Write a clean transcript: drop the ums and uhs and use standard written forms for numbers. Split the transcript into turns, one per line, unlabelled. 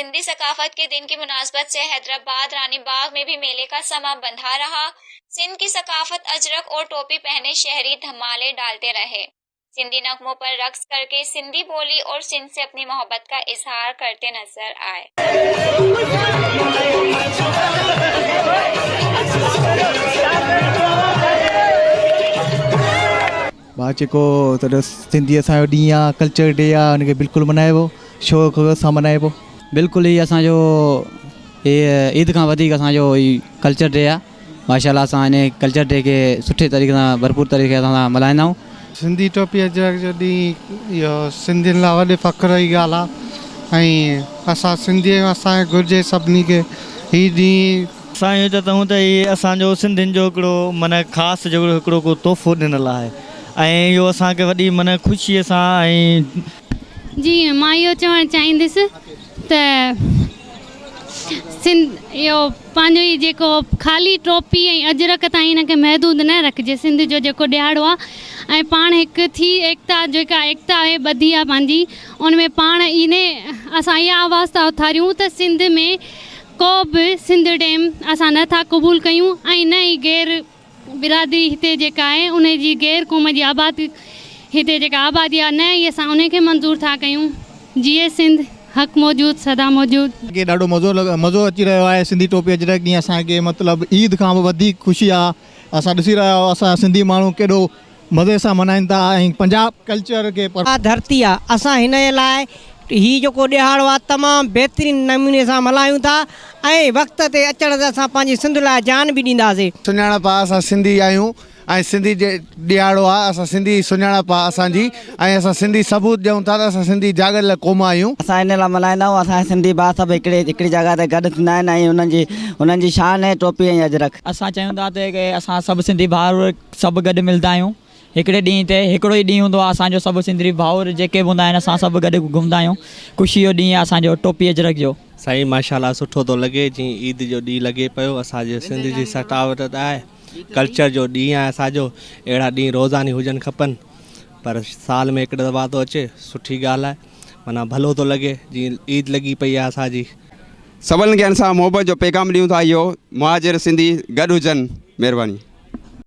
सिंधी सकाफत के दिन की मुनासबत से हैदराबाद रानी बाग में भी मेले का समा बंधा रहा। सिंध की सकाफत अजरक और टोपी पहने शहरी धमाले डालते रहे। सिंधी नगमों पर रक्स करके सिंधी बोली और सिंध से अपनी मोहब्बत का इजहार करते नजर आए।
को सिंधी असांजो ॾींहुं आहे, कल्चर डे आहे, उनखे बिल्कुलु मल्हाइबो, शौक़ सां मल्हाइबो।
बिल्कुलु ही असांजो ईद खां वधीक असांजो कल्चर डे आहे। माशाल्लाह असां इन कल्चर डे खे सुठे तरीक़े सां भरपूर तरीक़े सां मल्हाईंदा आहियूं।
सिंधी टोपी अजरक जो ॾींहुं इहो सिंधियुनि लाइ वॾे फ़ख्र जी ॻाल्हि आहे ऐं असां सिंधी असांखे घुरिजे सभिनी खे हीउ ॾींहुं
असां इहो चऊं त हीउ असांजो सिंधियुनि जो हिकिड़ो माना ख़ासि जेको हिकिड़ो को तोहफ़ो ॾिनल आहे ऐं इहो असांखे वॾी माना ख़ुशीअ सां ऐं
जी मां इहो चवणु चाहींदसि त इहो पंहिंजो ई जेको ख़ाली टोपी ऐं अजरक ताईं हिनखे महदूद न रखिजे। सिंध जो जेको ॾियारो आहे ऐं पाण हिकु थी एकता जेका एकता आहे ॿधी आहे पंहिंजी, उन में पाण इने असां इहा आवाज़ था उथारियूं त सिंध में को बि सिंध डैम असां नथा क़बूल कयूं ऐं न ई गैर बिरादरी हिते जेका आहे उन जी गैर क़ौम जी आबादी हिते जेका आबादी आहे न ई असां उनखे मंज़ूर था कयूं। जीअं सिंध हक़ मौजूद सदा मौजूद।
ॾाढो मज़ो अची रहियो आहे। सिंधी टोपी अजरक ॾींहुं असांखे मतिलबु ईद खां बि वधीक ख़ुशी आहे। असां ॾिसी रहिया आहियूं असां सिंधी माण्हू केॾो मज़े सां मल्हाइनि था ऐं पंजाब कल्चर खे
धरती आहे। असां हिन जे लाइ हीउ जेको ॾियारो आहे तमामु बहितरीनु नमूने सां मल्हायूं था ऐं वक़्त ते अचण ते असां पंहिंजी सिंध लाइ जान बि ॾींदासीं।
सुञाणप आहे असां सिंधी आहियूं ऐं सिंधी ॾियारो आहे। असां सिंधी सुञाणप आहे असांजी ऐं असां सिंधी सबूत ॾियूं था त असां सिंधी जाॻियल क़ौम आहियूं।
असां हिन लाइ मल्हाईंदा आहियूं असांजा सिंधी भाउ सभु हिकिड़ी जॻह ते गॾु थींदा आहिनि ऐं उन्हनि जी शान आहे टोपी ऐं अजरक।
असां चाहियूं था की असां सभु सिंधी भाउर सभु गॾु मिलंदा आहियूं। हिकिड़े ॾींहं ते हिकिड़ो ई ॾींहुं हूंदो आहे असांजो सभु सिंधी भाउर जेके बि हूंदा आहिनि असां सभु गॾु घुमंदा आहियूं। ख़ुशी जो ॾींहुं आहे असांजो टोपी अजरक जो।
साईं माशाल्लाह सुठो थो लॻे जीअं ईद जो ॾींहुं लॻे पियो। असांजे सिंध जी सकावत आहे, कल्चर जो ॾींहुं आहे असांजो। अहिड़ा ॾींहं रोज़ानी हुजनि खपनि पर साल में हिकु दफ़ा थो अचे, सुठी ॻाल्हि आहे। माना भलो थो लॻे जीअं ईद लॻी पई आहे असांजी।
सभिनी खे असां मोहबत जो पैगाम ॾियूं था, इहो मुहाजिर सिंधी गॾु हुजनि। महिरबानी।